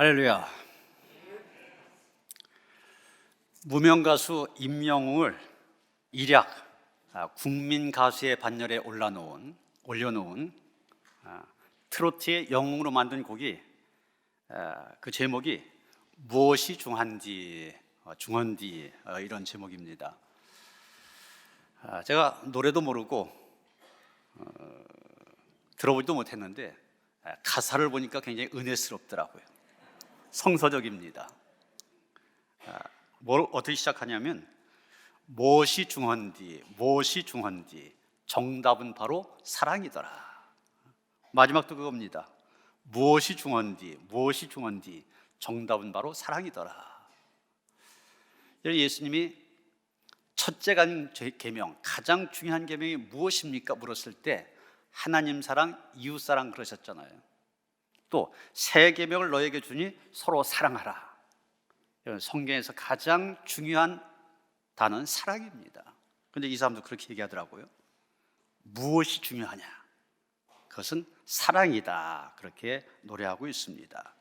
할렐루야. 무명 가수 임영웅을 일약 국민 가수의 반열에 올려놓은 트로트의 영웅으로 만든 곡이 그 제목이 무엇이 중한디 이런 제목입니다. 제가 노래도 모르고 들어보지도 못했는데 가사를 보니까 굉장히 은혜스럽더라고요. 성서적입니다. 뭘 어떻게 시작하냐면 무엇이 중한디 정답은 바로 사랑이더라. 마지막도 그겁니다. 무엇이 중한디 정답은 바로 사랑이더라. 예수님이 첫째 계명, 가장 중요한 계명이 무엇입니까? 물었을 때 하나님 사랑, 이웃 사랑 그러셨잖아요. 또 새 계명을 너에게 주니 서로 사랑하라. 성경에서 가장 중요한 단어는 사랑입니다. 그런데 이 사람도 그렇게 얘기하더라고요. 무엇이 중요하냐? 그것은 사랑이다. 그렇게 노래하고 있습니다.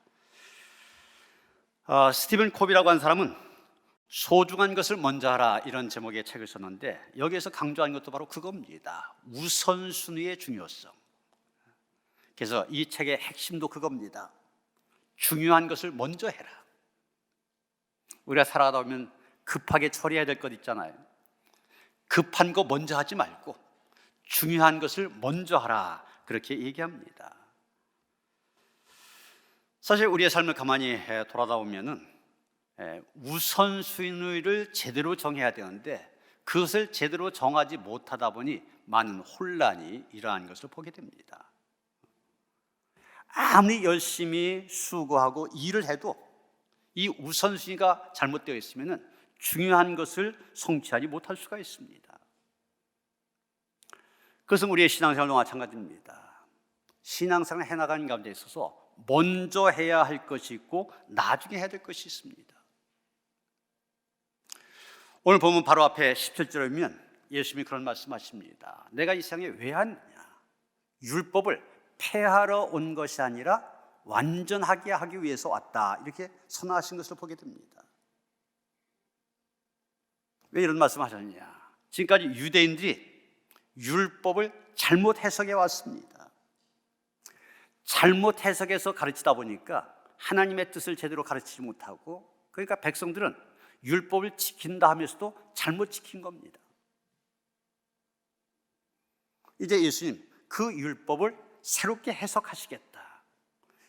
스티븐 코비라고 하는 사람은 소중한 것을 먼저 하라 이런 제목의 책을 썼는데 여기에서 강조한 것도 바로 그겁니다. 우선순위의 중요성. 그래서 이 책의 핵심도 그겁니다. 중요한 것을 먼저 해라. 우리가 살아가다 보면 급하게 처리해야 될 것 있잖아요. 급한 거 먼저 하지 말고 중요한 것을 먼저 하라. 그렇게 얘기합니다. 사실 우리의 삶을 가만히 돌아다 보면은 우선순위를 제대로 정해야 되는데 그것을 제대로 정하지 못하다 보니 많은 혼란이 일어난 것을 보게 됩니다. 아무리 열심히 수고하고 일을 해도 이 우선순위가 잘못되어 있으면 중요한 것을 성취하지 못할 수가 있습니다. 그것은 우리의 신앙생활도 마찬가지입니다. 신앙생활을 해나가는 가운데 있어서 먼저 해야 할 것이 있고 나중에 해야 될 것이 있습니다. 오늘 보면 바로 앞에 17절에 보면 예수님이 그런 말씀하십니다. 내가 이 세상에 왜 왔느냐? 율법을 폐하러 온 것이 아니라 완전하게 하기 위해서 왔다. 이렇게 선언하신 것을 보게 됩니다. 왜 이런 말씀하셨느냐? 지금까지 유대인들이 율법을 잘못 해석해 왔습니다. 잘못 해석해서 가르치다 보니까 하나님의 뜻을 제대로 가르치지 못하고, 그러니까 백성들은 율법을 지킨다 하면서도 잘못 지킨 겁니다. 이제 예수님 그 율법을 새롭게 해석하시겠다.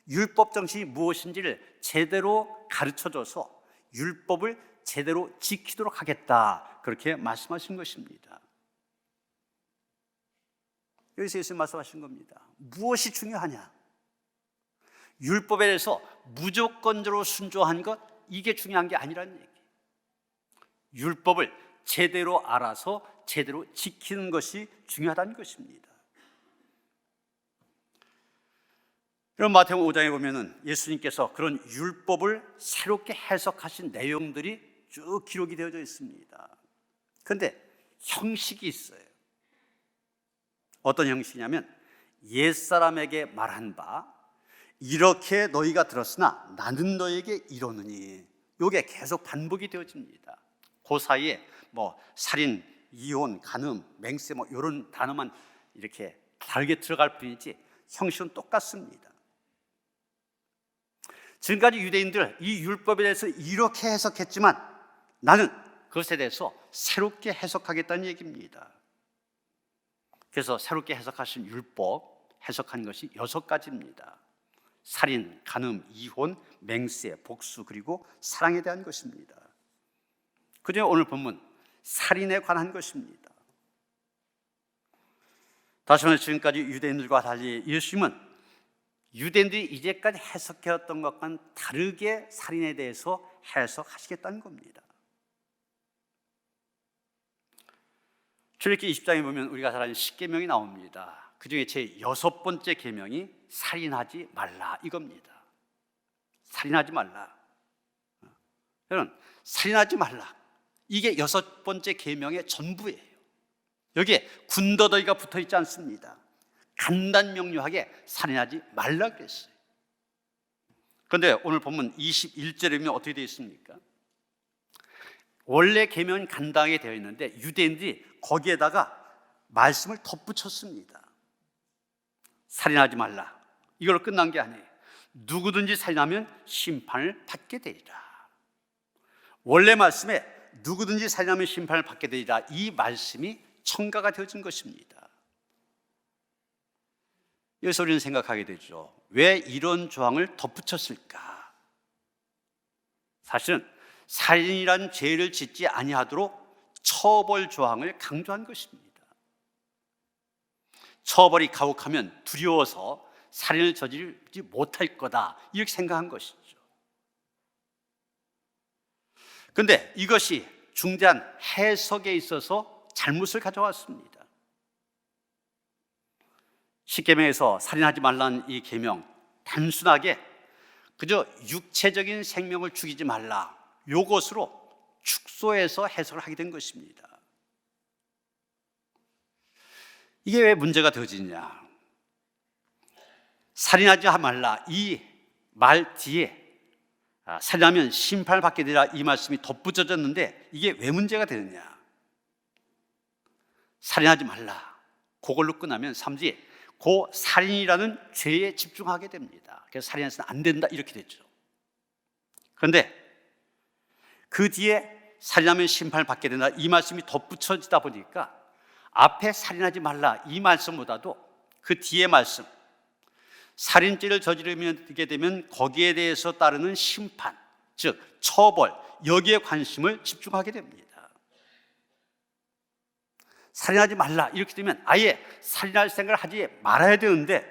율법 정신이 무엇인지를 제대로 가르쳐줘서 율법을 제대로 지키도록 하겠다. 그렇게 말씀하신 것입니다. 여기서 예수님 말씀하신 겁니다. 무엇이 중요하냐? 율법에 대해서 무조건적으로 순종한 것, 이게 중요한 게 아니라는 얘기. 율법을 제대로 알아서 제대로 지키는 것이 중요하다는 것입니다. 그럼 마태복음 5장에 보면은 예수님께서 그런 율법을 새롭게 해석하신 내용들이 쭉 기록이 되어져 있습니다. 그런데 형식이 있어요. 어떤 형식이냐면 옛사람에게 말한 바 이렇게 너희가 들었으나 나는 너희에게 이르노니, 이게 계속 반복이 되어집니다. 그 사이에 살인, 이혼, 간음, 맹세 이런 단어만 이렇게 다르게 들어갈 뿐이지 형식은 똑같습니다. 지금까지 유대인들 이 율법에 대해서 이렇게 해석했지만 나는 그것에 대해서 새롭게 해석하겠다는 얘기입니다. 그래서 새롭게 해석하신 율법, 해석한 것이 6가지입니다. 살인, 간음, 이혼, 맹세, 복수, 그리고 사랑에 대한 것입니다. 그중에 오늘 본문 살인에 관한 것입니다. 다시 말해 지금까지 유대인들과 달리 예수님은 유대인들이 이제까지 해석해왔던 것과는 다르게 살인에 대해서 해석하시겠다는 겁니다. 출애굽기 20장에 보면 우리가 잘 아는 10계명이 나옵니다. 그중에 제 6번째 계명이 살인하지 말라 이겁니다. 살인하지 말라. 여러분, 살인하지 말라. 이게 6번째 계명의 전부예요. 여기에 군더더기가 붙어 있지 않습니다. 간단 명료하게 살인하지 말라 그랬어요. 그런데 오늘 본문 21절에 보면 어떻게 되어 있습니까? 원래 계명은 간단하게 되어 있는데 유대인들이 거기에다가 말씀을 덧붙였습니다. 살인하지 말라. 이걸로 끝난 게 아니에요. 누구든지 살인하면 심판을 받게 되리라. 원래 말씀에 누구든지 살인하면 심판을 받게 되리라, 이 말씀이 첨가가 되어진 것입니다. 여기서 우리는 생각하게 되죠. 왜 이런 조항을 덧붙였을까? 사실은 살인이란 죄를 짓지 아니하도록 처벌 조항을 강조한 것입니다. 처벌이 가혹하면 두려워서 살인을 저지르지 못할 거다, 이렇게 생각한 것이죠. 그런데 이것이 중대한 해석에 있어서 잘못을 가져왔습니다. 십계명에서 살인하지 말라는 이 계명, 단순하게 그저 육체적인 생명을 죽이지 말라, 요것으로 축소해서 해석을 하게 된 것입니다. 이게 왜 문제가 되어지냐? 살인하지 말라, 이 말 뒤에 살인하면 심판을 받게 되리라, 이 말씀이 덧붙여졌는데 이게 왜 문제가 되느냐? 살인하지 말라, 그걸로 끝나면 3지 그 살인이라는 죄에 집중하게 됩니다. 그래서 살인해서는 안 된다, 이렇게 됐죠. 그런데 그 뒤에 살인하면 심판을 받게 된다, 이 말씀이 덧붙여지다 보니까 앞에 살인하지 말라 이 말씀보다도 그 뒤에 말씀, 살인죄를 저지르게 되면 거기에 대해서 따르는 심판, 즉 처벌, 여기에 관심을 집중하게 됩니다. 살인하지 말라 이렇게 되면 아예 살인할 생각을 하지 말아야 되는데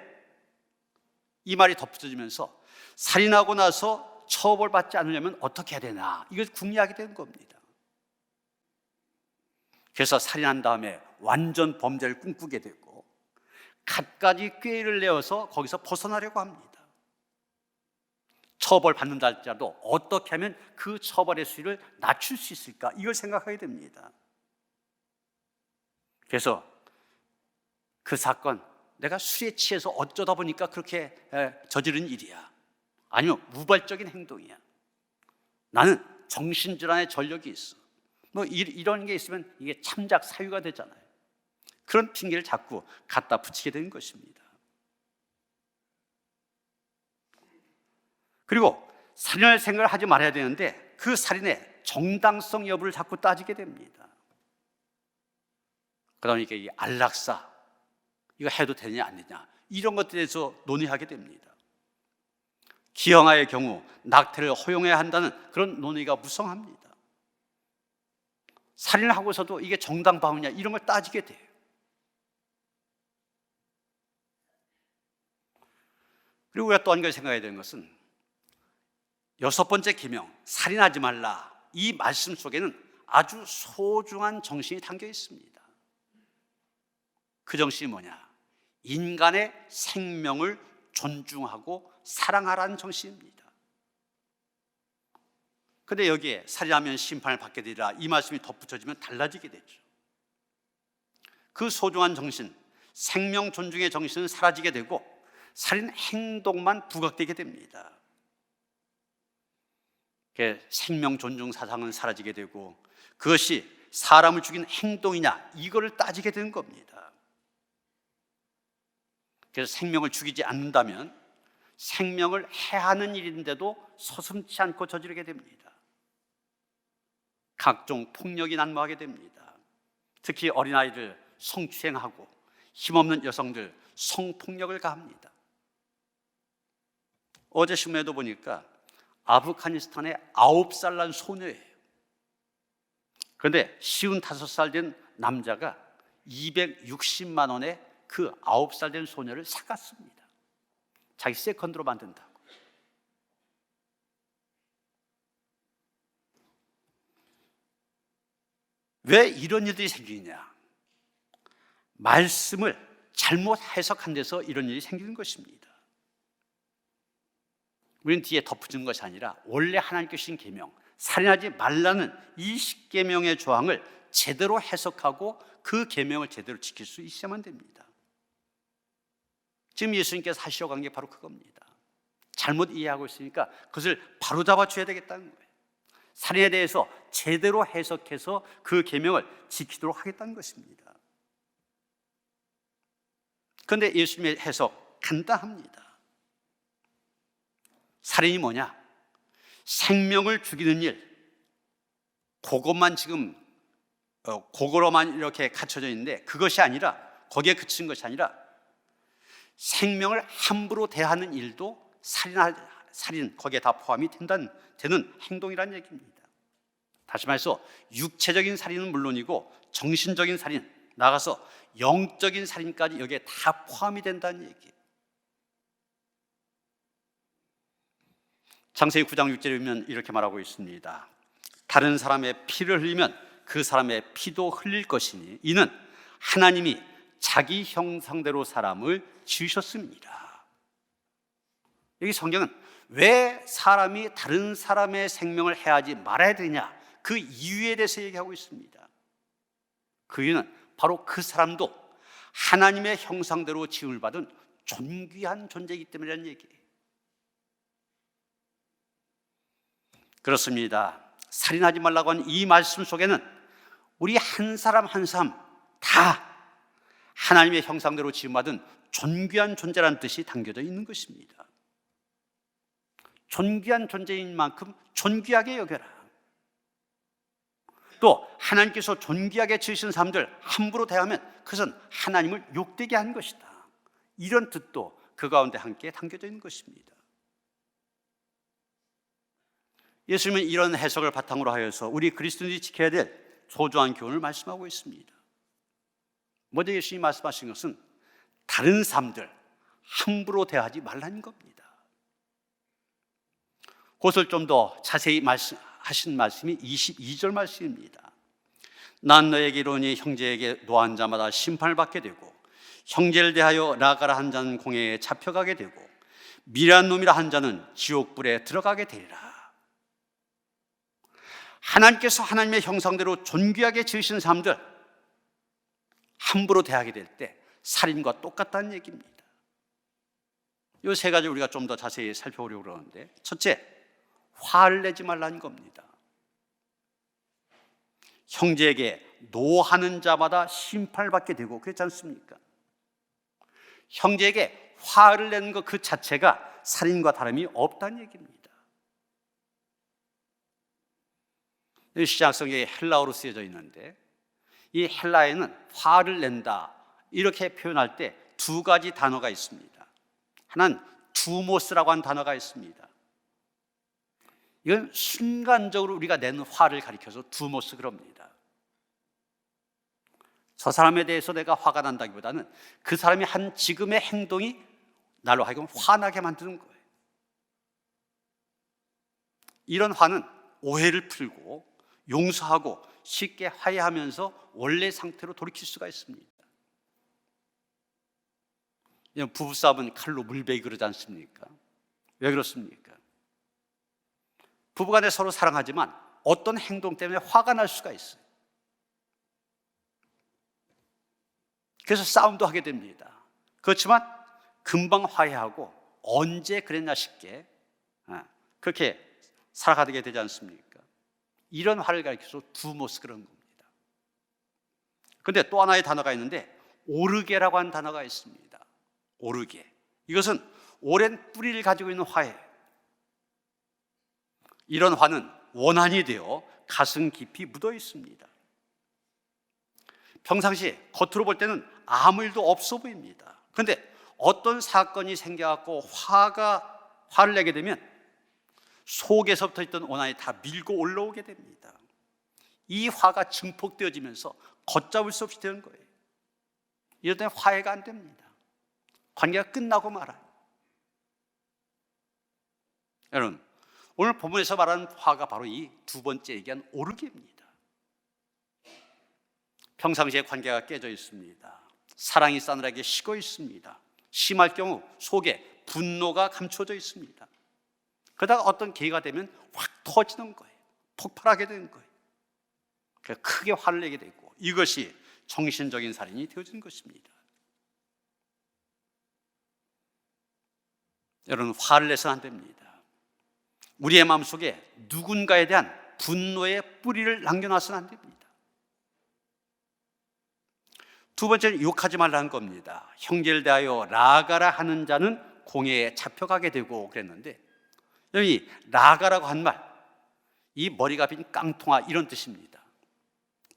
이 말이 덧붙여지면서 살인하고 나서 처벌받지 않으려면 어떻게 해야 되나, 이걸 궁리하게 되는 겁니다. 그래서 살인한 다음에 완전 범죄를 꿈꾸게 되고 갖가지 꾀를 내어서 거기서 벗어나려고 합니다. 처벌받는다 할지라도 어떻게 하면 그 처벌의 수위를 낮출 수 있을까, 이걸 생각하게 됩니다. 그래서 그 사건, 내가 술에 취해서 어쩌다 보니까 그렇게 저지른 일이야, 아니면 우발적인 행동이야, 나는 정신질환의 전력이 있어, 뭐 이런 게 있으면 이게 참작 사유가 되잖아요. 그런 핑계를 자꾸 갖다 붙이게 되는 것입니다. 그리고 살인할 생각을 하지 말아야 되는데 그 살인의 정당성 여부를 자꾸 따지게 됩니다. 그러니까 이 안락사, 이거 해도 되냐 안 되냐, 이런 것들에 대해서 논의하게 됩니다. 기형아의 경우 낙태를 허용해야 한다는 그런 논의가 무성합니다. 살인을 하고서도 이게 정당방위냐, 이런 걸 따지게 돼요. 그리고 우리가 또 한 가지 생각해야 되는 것은 6번째 계명, 살인하지 말라, 이 말씀 속에는 아주 소중한 정신이 담겨 있습니다. 그 정신이 뭐냐? 인간의 생명을 존중하고 사랑하라는 정신입니다. 그런데 여기에 살인하면 심판을 받게 되리라, 이 말씀이 덧붙여지면 달라지게 되죠. 그 소중한 정신, 생명 존중의 정신은 사라지게 되고 살인 행동만 부각되게 됩니다. 생명 존중 사상은 사라지게 되고 그것이 사람을 죽인 행동이냐, 이거를 따지게 되는 겁니다. 그래서 생명을 죽이지 않는다면 생명을 해하는 일인데도 서슴지 않고 저지르게 됩니다. 각종 폭력이 난무하게 됩니다. 특히 어린아이들 성추행하고 힘없는 여성들 성폭력을 가합니다. 어제 신문에도 보니까 아프가니스탄의 9살 난 소녀예요. 그런데 55살 된 남자가 260만 원에 그 9살 된 소녀를 사갔습니다. 자기 세컨드로 만든다고. 왜 이런 일들이 생기냐? 말씀을 잘못 해석한 데서 이런 일이 생기는 것입니다. 우리는 뒤에 덧붙인 것이 아니라 원래 하나님께 주신 계명, 살인하지 말라는 이 10계명의 조항을 제대로 해석하고 그 계명을 제대로 지킬 수 있어야만 됩니다. 지금 예수님께서 하시려고 한 게 바로 그겁니다. 잘못 이해하고 있으니까 그것을 바로잡아 줘야 되겠다는 거예요. 살인에 대해서 제대로 해석해서 그 계명을 지키도록 하겠다는 것입니다. 그런데 예수님의 해석 간단합니다. 살인이 뭐냐? 생명을 죽이는 일, 그것만 지금 그거로만 이렇게 갖춰져 있는데, 그것이 아니라, 거기에 그친 것이 아니라 생명을 함부로 대하는 일도 살인 거기에 다 포함이 되는 행동이라는 얘기입니다. 다시 말해서 육체적인 살인은 물론이고 정신적인 살인, 나가서 영적인 살인까지 여기에 다 포함이 된다는 얘기예요. 창세기 9장 6절에 보면 이렇게 말하고 있습니다. 다른 사람의 피를 흘리면 그 사람의 피도 흘릴 것이니 이는 하나님이 자기 형상대로 사람을 지으셨습니다. 여기 성경은 왜 사람이 다른 사람의 생명을 해하지 말아야 되냐, 그 이유에 대해서 얘기하고 있습니다. 그 이유는 바로 그 사람도 하나님의 형상대로 지음을 받은 존귀한 존재이기 때문이라는 얘기예요. 그렇습니다. 살인하지 말라고 한 이 말씀 속에는 우리 한 사람 한 사람 다 하나님의 형상대로 지음받은 존귀한 존재라는 뜻이 담겨져 있는 것입니다. 존귀한 존재인 만큼 존귀하게 여겨라. 또 하나님께서 존귀하게 지으신 사람들 함부로 대하면 그것은 하나님을 욕되게 한 것이다. 이런 뜻도 그 가운데 함께 담겨져 있는 것입니다. 예수님은 이런 해석을 바탕으로 하여서 우리 그리스도인들이 지켜야 될 소중한 교훈을 말씀하고 있습니다. 먼저 예수님이 말씀하신 것은 다른 사람들 함부로 대하지 말라는 겁니다. 그것을 좀 더 자세히 하신 말씀이 22절 말씀입니다. 난 너에게 이르노니 형제에게 노한 자마다 심판을 받게 되고 형제를 대하여 나가라 한 자는 공회에 잡혀가게 되고 미련한 놈이라 한 자는 지옥불에 들어가게 되리라. 하나님께서 하나님의 형상대로 존귀하게 지으신 사람들 함부로 대하게 될 때 살인과 똑같다는 얘기입니다. 이 세 가지 우리가 좀 더 자세히 살펴보려고 그러는데, 첫째, 화를 내지 말라는 겁니다. 형제에게 노하는 자마다 심판을 받게 되고 그렇지 않습니까? 형제에게 화를 내는 것 그 자체가 살인과 다름이 없다는 얘기입니다. 신약성경에 헬라어로 쓰여져 있는데, 이 헬라에는 화를 낸다 이렇게 표현할 때 두 가지 단어가 있습니다. 하나는 두모스라고 하는 단어가 있습니다. 이건 순간적으로 우리가 내는 화를 가리켜서 두모스 그럽니다. 저 사람에 대해서 내가 화가 난다기보다는 그 사람이 한 지금의 행동이 나로 하여금 화나게 만드는 거예요. 이런 화는 오해를 풀고 용서하고 쉽게 화해하면서 원래 상태로 돌이킬 수가 있습니다. 부부싸움은 칼로 물베기 그러지 않습니까? 왜 그렇습니까? 부부간에 서로 사랑하지만 어떤 행동 때문에 화가 날 수가 있어요. 그래서 싸움도 하게 됩니다. 그렇지만 금방 화해하고 언제 그랬나 싶게 그렇게 살아가게 되지 않습니까? 이런 화를 가리켜서 두모스 그런 겁니다. 그런데 또 하나의 단어가 있는데 오르게라고 하는 단어가 있습니다. 오르게. 이것은 오랜 뿌리를 가지고 있는 화예요. 이런 화는 원한이 되어 가슴 깊이 묻어 있습니다. 평상시에 겉으로 볼 때는 아무 일도 없어 보입니다. 그런데 어떤 사건이 생겨갖고 화를 내게 되면 속에서부터 있던 원한이 다 밀고 올라오게 됩니다. 이 화가 증폭되어지면서 걷잡을 수 없이 되는 거예요. 이럴 때 화해가 안 됩니다. 관계가 끝나고 말아요. 여러분, 오늘 본문에서 말하는 화가 바로 이 두 번째 얘기한 오르게입니다. 평상시에 관계가 깨져 있습니다. 사랑이 싸늘하게 식어 있습니다. 심할 경우 속에 분노가 감춰져 있습니다. 그러다가 어떤 계기가 되면 확 터지는 거예요. 폭발하게 되는 거예요. 크게 화를 내게 되고 이것이 정신적인 살인이 되어지는 것입니다. 여러분, 화를 내서는 안 됩니다. 우리의 마음속에 누군가에 대한 분노의 뿌리를 남겨놔서는 안 됩니다. 두 번째는 욕하지 말라는 겁니다. 형제를 대하여 라가라 하는 자는 공회에 잡혀가게 되고 그랬는데, 여기 라가라고 한 말, 이 머리가 빈 깡통아 이런 뜻입니다.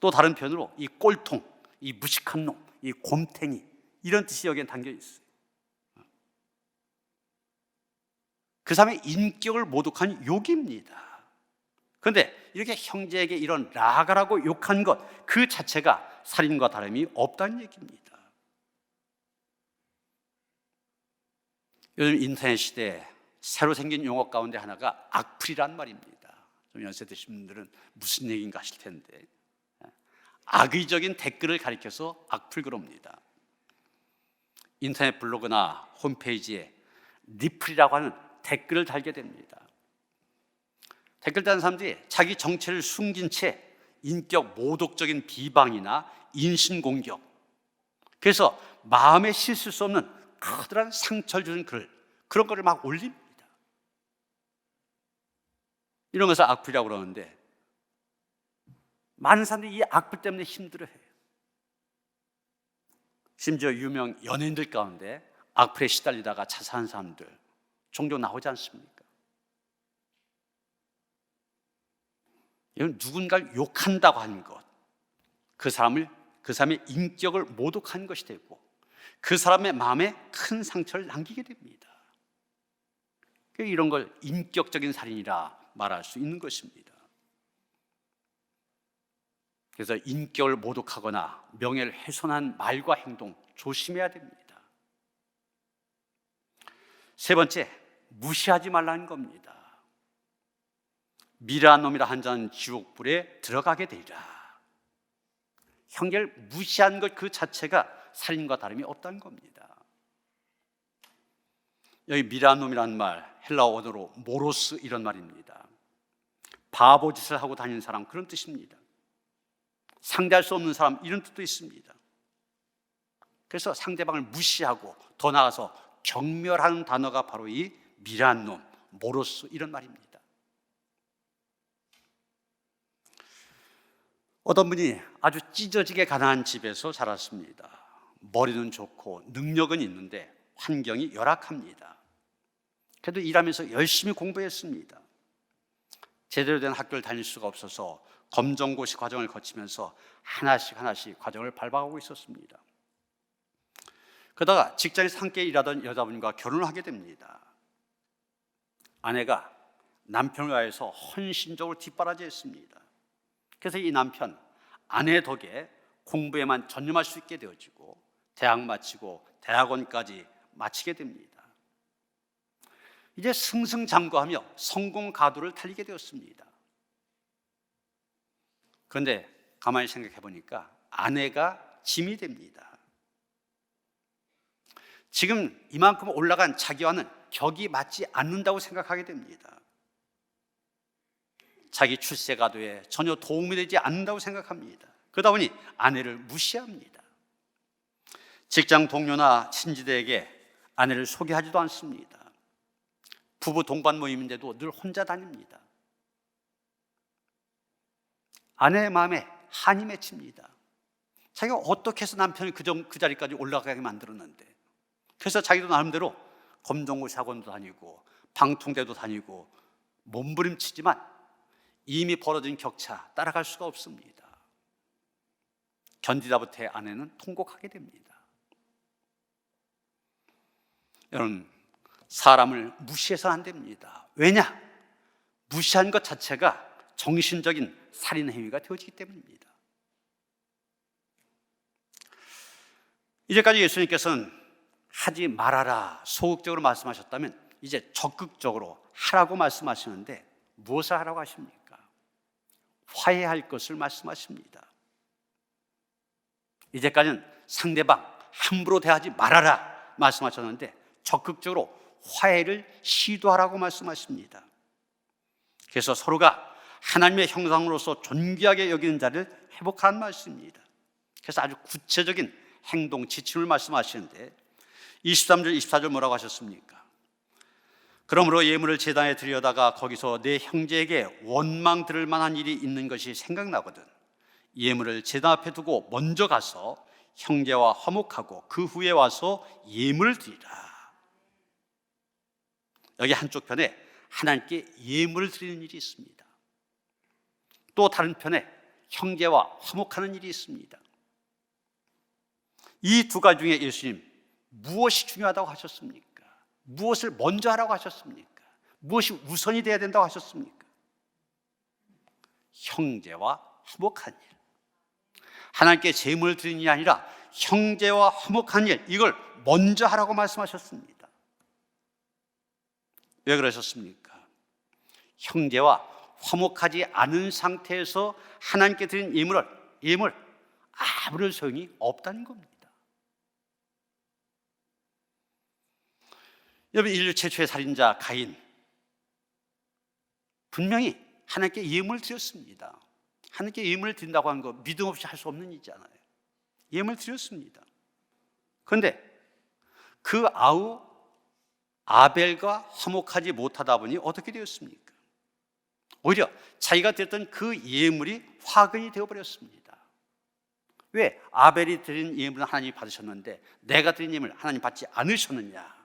또 다른 표현으로 이 꼴통, 이 무식한 놈, 이 곰탱이 이런 뜻이 여기에 담겨 있어요. 그 사람의 인격을 모독한 욕입니다. 그런데 이렇게 형제에게 이런 라가라고 욕한 것 그 자체가 살인과 다름이 없다는 얘기입니다. 요즘 인터넷 시대에 새로 생긴 용어 가운데 하나가 악플이란 말입니다. 좀 연세 드신 분들은 무슨 얘기인가 하실 텐데, 악의적인 댓글을 가리켜서 악플 그럽니다. 인터넷 블로그나 홈페이지에 리플이라고 하는 댓글을 달게 됩니다. 댓글 다는 사람들이 자기 정체를 숨긴 채 인격 모독적인 비방이나 인신공격, 그래서 마음에 씻을 수 없는 커다란 상처를 주는 글, 그런 거를 막 올립니다. 이런 것을 악플이라고 그러는데, 많은 사람들이 이 악플 때문에 힘들어해요. 심지어 유명 연예인들 가운데 악플에 시달리다가 자살한 사람들 종종 나오지 않습니까? 이건 누군가를 욕한다고 하는 것, 그 사람의 인격을 모독한 것이 되고 그 사람의 마음에 큰 상처를 남기게 됩니다. 이런 걸 인격적인 살인이라 말할 수 있는 것입니다. 그래서 인격을 모독하거나 명예를 훼손한 말과 행동 조심해야 됩니다. 세 번째, 무시하지 말라는 겁니다. 미라한 놈이라 한 자는 지옥불에 들어가게 되리라. 형제를 무시한 것 그 자체가 살인과 다름이 없다는 겁니다. 여기 미라한 놈이라는 말, 헬라어 원어로 모로스 이런 말입니다. 바보짓을 하고 다니는 사람, 그런 뜻입니다. 상대할 수 없는 사람, 이런 뜻도 있습니다. 그래서 상대방을 무시하고 더 나아가서 경멸하는 단어가 바로 이 미라한 놈, 모로스 이런 말입니다. 어떤 분이 아주 찢어지게 가난한 집에서 자랐습니다. 머리는 좋고 능력은 있는데 환경이 열악합니다. 그래도 일하면서 열심히 공부했습니다. 제대로 된 학교를 다닐 수가 없어서 검정고시 과정을 거치면서 하나씩 과정을 밟아가고 있었습니다. 그러다가 직장에서 함께 일하던 여자분과 결혼을 하게 됩니다. 아내가 남편을 위해서 헌신적으로 뒷바라지했습니다. 그래서 이 남편, 아내 덕에 공부에만 전념할 수 있게 되어지고 대학 마치고 대학원까지 마치게 됩니다. 이제 승승장구하며 성공 가도를 달리게 되었습니다. 그런데 가만히 생각해 보니까 아내가 짐이 됩니다. 지금 이만큼 올라간 자기와는 격이 맞지 않는다고 생각하게 됩니다. 자기 출세 가도에 전혀 도움이 되지 않는다고 생각합니다. 그러다 보니 아내를 무시합니다. 직장 동료나 친지들에게 아내를 소개하지도 않습니다. 부부 동반 모임인데도 늘 혼자 다닙니다. 아내의 마음에 한이 맺힙니다. 자기가 어떻게 해서 남편을 그 자리까지 올라가게 만들었는데, 그래서 자기도 나름대로 검정고시 학원도 다니고 방통대도 다니고 몸부림치지만 이미 벌어진 격차 따라갈 수가 없습니다. 견디다 못해 아내는 통곡하게 됩니다. 여러분, 사람을 무시해서는 안 됩니다. 왜냐? 무시한 것 자체가 정신적인 살인 행위가 되어지기 때문입니다. 이제까지 예수님께서는 하지 말아라 소극적으로 말씀하셨다면 이제 적극적으로 하라고 말씀하시는데 무엇을 하라고 하십니까? 화해할 것을 말씀하십니다. 이제까지는 상대방 함부로 대하지 말아라 말씀하셨는데 적극적으로 화해를 시도하라고 말씀하십니다. 그래서 서로가 하나님의 형상으로서 존귀하게 여기는 자를 회복하라는 말씀입니다. 그래서 아주 구체적인 행동 지침을 말씀하시는데 23절 24절 뭐라고 하셨습니까? 그러므로 예물을 제단에 드려다가 거기서 내 형제에게 원망 들을 만한 일이 있는 것이 생각나거든 예물을 제단 앞에 두고 먼저 가서 형제와 화목하고 그 후에 와서 예물을 드리라. 여기 한쪽 편에 하나님께 예물을 드리는 일이 있습니다. 또 다른 편에 형제와 화목하는 일이 있습니다. 이 두 가지 중에 예수님 무엇이 중요하다고 하셨습니까? 무엇을 먼저 하라고 하셨습니까? 무엇이 우선이 돼야 된다고 하셨습니까? 형제와 화목한 일. 하나님께 제물을 드리는 일이 아니라 형제와 화목한 일, 이걸 먼저 하라고 말씀하셨습니다. 왜 그러셨습니까? 형제와 화목하지 않은 상태에서 하나님께 드린 예물 아무런 소용이 없다는 겁니다. 여러분, 인류 최초의 살인자 가인 분명히 하나님께 예물을 드렸습니다. 하나님께 예물을 드린다고 하는 거 믿음 없이 할 수 없는 일이잖아요. 예물을 드렸습니다. 그런데 그 아우 아벨과 화목하지 못하다 보니 어떻게 되었습니까? 오히려 자기가 드렸던 그 예물이 화근이 되어버렸습니다. 왜? 아벨이 드린 예물은 하나님이 받으셨는데 내가 드린 예물 하나님 받지 않으셨느냐?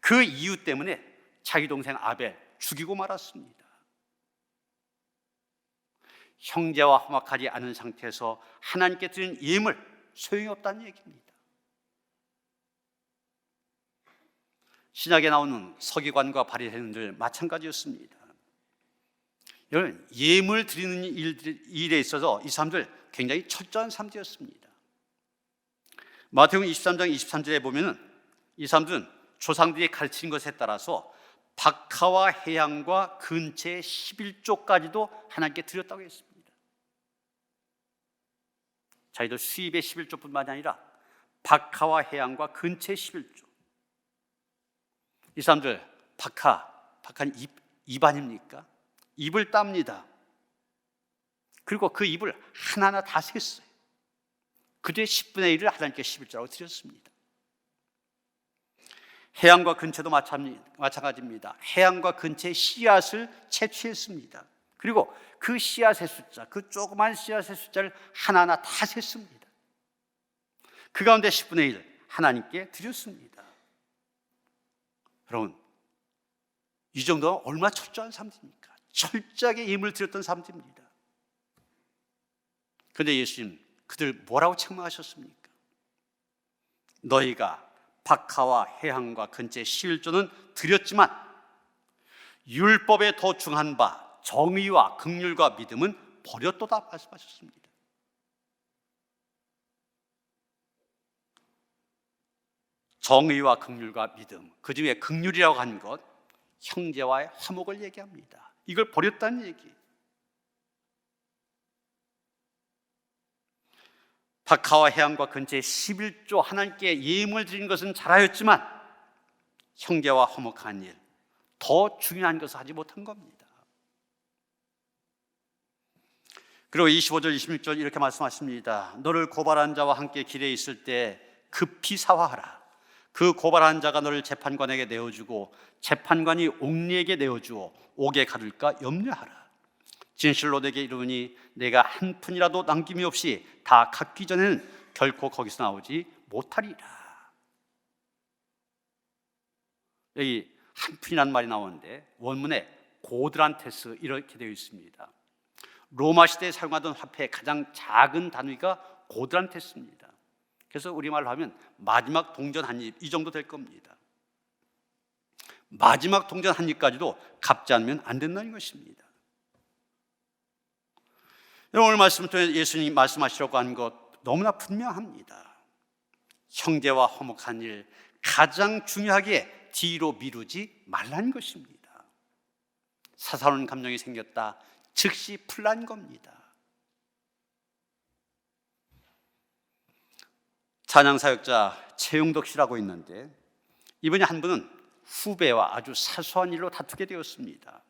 그 이유 때문에 자기 동생 아벨 죽이고 말았습니다. 형제와 화목하지 않은 상태에서 하나님께 드린 예물 소용이 없다는 얘기입니다. 신약에 나오는 서기관과 바리새인들 마찬가지였습니다. 여러분, 예물 드리는 일에 있어서 이 사람들 굉장히 철저한 사람들이었습니다. 마태복음 23장 23절에 보면은 이 사람들은 조상들이 가르친 것에 따라서 박하와 해양과 근처의 11조까지도 하나님께 드렸다고 했습니다. 자기들 수입의 11조뿐만 아니라 박하와 해양과 근처의 11조. 이 사람들 박하는 입 아닙니까? 입을 땁니다. 그리고 그 입을 하나하나 다 셌어요. 그들의 10분의 1을 하나님께 11조라고 드렸습니다. 해양과 근처도 마찬가지입니다. 해양과 근처의 씨앗을 채취했습니다. 그리고 그 씨앗의 숫자, 그 조그만 씨앗의 숫자를 하나하나 다 셌습니다. 그 가운데 10분의 1 하나님께 드렸습니다. 여러분, 이 정도가 얼마나 철저한 사람들입니까? 철저하게 예물을 드렸던 사람들입니다. 그런데 예수님 그들 뭐라고 책망하셨습니까? 너희가 박하와 해양과 근처의 11조는 드렸지만 율법에 더 중한 바 정의와 긍휼과 믿음은 버렸도다 말씀하셨습니다. 정의와 긍휼과 믿음, 그 중에 긍휼이라고 하는 것, 형제와의 화목을 얘기합니다. 이걸 버렸다는 얘기. 박하와 해양과 근처의 11조 하나님께 예물 드린 것은 잘하였지만 형제와 화목한 일, 더 중요한 것을 하지 못한 겁니다. 그리고 25절 26절 이렇게 말씀하십니다. 너를 고발한 자와 함께 길에 있을 때 급히 사화하라. 그 고발한 자가 너를 재판관에게 내어주고 재판관이 옥리에게 내어주어 옥에 가둘까 염려하라. 진실로 내게 이르노니 내가 한 푼이라도 남김이 없이 다 갚기 전에는 결코 거기서 나오지 못하리라. 여기 한 푼이라는 말이 나오는데 원문에 고드란테스 이렇게 되어 있습니다. 로마 시대에 사용하던 화폐의 가장 작은 단위가 고드란테스입니다. 그래서 우리말로 하면 마지막 동전 한 입, 이 정도 될 겁니다. 마지막 동전 한 입까지도 갚지 않으면 안 된다는 것입니다. 오늘 말씀을 통해 예수님 말씀하시려고 하는 것 너무나 분명합니다. 형제와 화목한 일 가장 중요하게 뒤로 미루지 말라는 것입니다. 사사로운 감정이 생겼다, 즉시 풀란 겁니다. 찬양사역자 최용덕 씨라고 있는데 이분이 한 분은 후배와 아주 사소한 일로 다투게 되었습니다.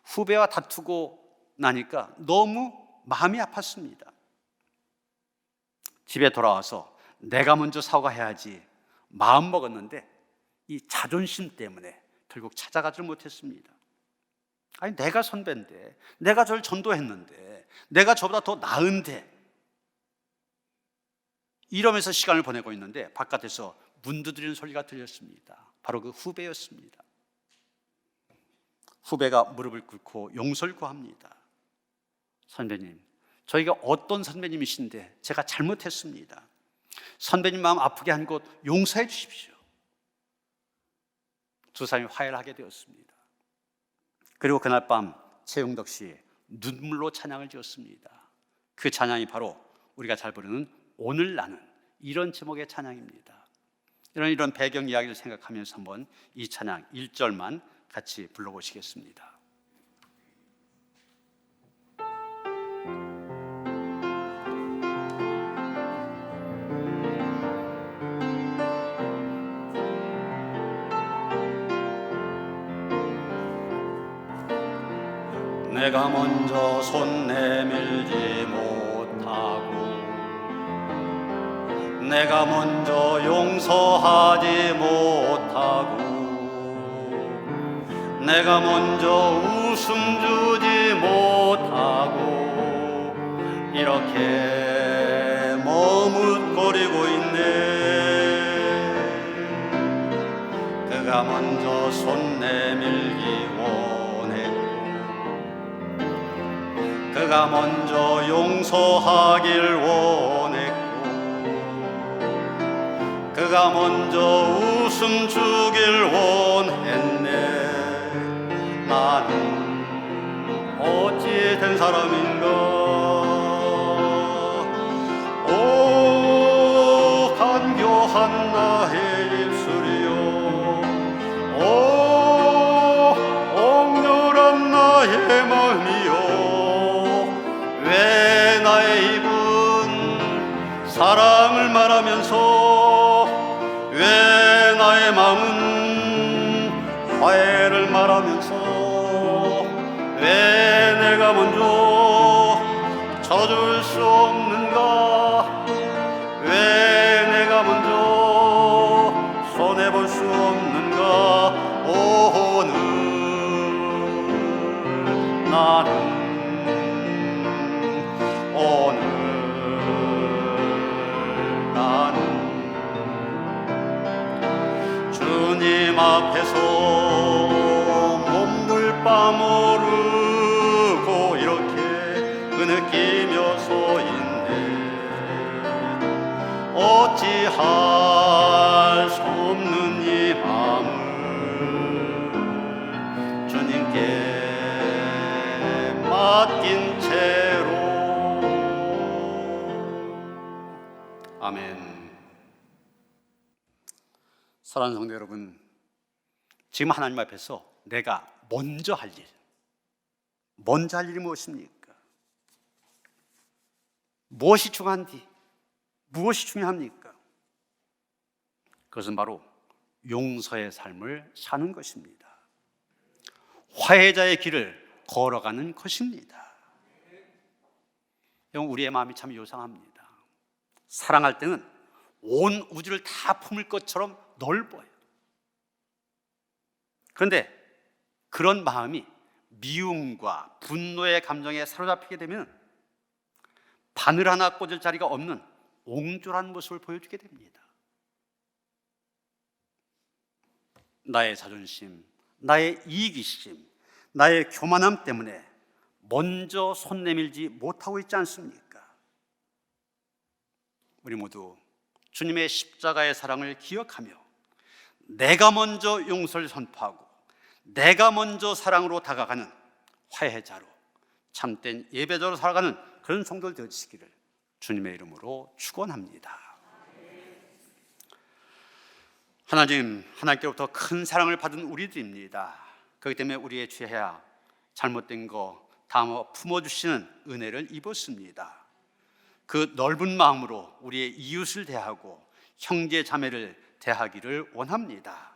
후배와 다투고 나니까 너무 마음이 아팠습니다. 집에 돌아와서 내가 먼저 사과해야지 마음 먹었는데 이 자존심 때문에 결국 찾아가지 못했습니다. 아니, 내가 선배인데, 내가 저를 전도했는데, 내가 저보다 더 나은데, 이러면서 시간을 보내고 있는데 바깥에서 문 두드리는 소리가 들렸습니다. 바로 그 후배였습니다. 후배가 무릎을 꿇고 용서를 구합니다. 선배님, 저희가 어떤 선배님이신데 제가 잘못했습니다. 선배님 마음 아프게 한 것 용서해 주십시오. 두 사람이 화해를 하게 되었습니다. 그리고 그날 밤 최용덕 씨 눈물로 찬양을 지었습니다. 그 찬양이 바로 우리가 잘 부르는 오늘 나는, 이런 제목의 찬양입니다. 이런 배경 이야기를 생각하면서 한번 이 찬양 1절만 같이 불러보시겠습니다. 내가 먼저 손 내밀지 못하고, 내가 먼저 용서하지 못하고, 내가 먼저 웃음 주지 못하고, 이렇게 머뭇거리고 있네. 그가 먼저 손 내밀기 원했고, 그가 먼저 용서하길 원했고, 그가 먼저 웃음 주길 원했네. 나는 어찌 된 사람인가. 오 간교한 나의 입술이여, 오 억울한 나의 마음이여, 왜 나의 입은 사랑을 말하면서, 왜 나의 마음은 화해를 말하면서, 왜 내가 먼저 져줄 수 없는가, 왜 내가 먼저 손해볼 수 없는가. 오늘 나는, 오늘 나는 주님 앞에서 몸둘 바 모르고 이렇게 흐느끼며 서 있네. 어찌할 수 없는 이 마음을 주님께 맡긴 채로. 아멘. 사랑하는 성도 여러분, 지금 하나님 앞에서 내가 먼저 할 일이 무엇입니까? 무엇이 중요한디? 무엇이 중요합니까? 그것은 바로 용서의 삶을 사는 것입니다. 화해자의 길을 걸어가는 것입니다. 우리의 마음이 참 요상합니다. 사랑할 때는 온 우주를 다 품을 것처럼 넓어요. 그런데 그런 마음이 미움과 분노의 감정에 사로잡히게 되면 바늘 하나 꽂을 자리가 없는 옹졸한 모습을 보여주게 됩니다. 나의 자존심, 나의 이기심, 나의 교만함 때문에 먼저 손 내밀지 못하고 있지 않습니까? 우리 모두 주님의 십자가의 사랑을 기억하며 내가 먼저 용서를 선포하고 내가 먼저 사랑으로 다가가는 화해자로, 참된 예배자로 살아가는 그런 성도들 되시기를 주님의 이름으로 축원합니다. 하나님, 하나님께로부터 큰 사랑을 받은 우리들입니다. 그렇기 때문에 우리의 죄야 잘못된 거 다 품어주시는 은혜를 입었습니다. 그 넓은 마음으로 우리의 이웃을 대하고 형제 자매를 대하기를 원합니다.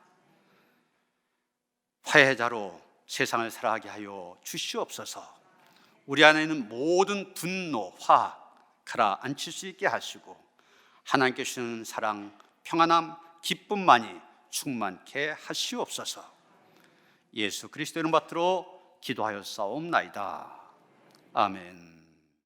화해자로 세상을 살아가게 하여 주시옵소서. 우리 안에 있는 모든 분노, 화 가라앉힐 수 있게 하시고 하나님께 주시는 사랑, 평안함, 기쁨만이 충만케 하시옵소서. 예수 그리스도의 이름 받들어 기도하였사옵나이다. 아멘.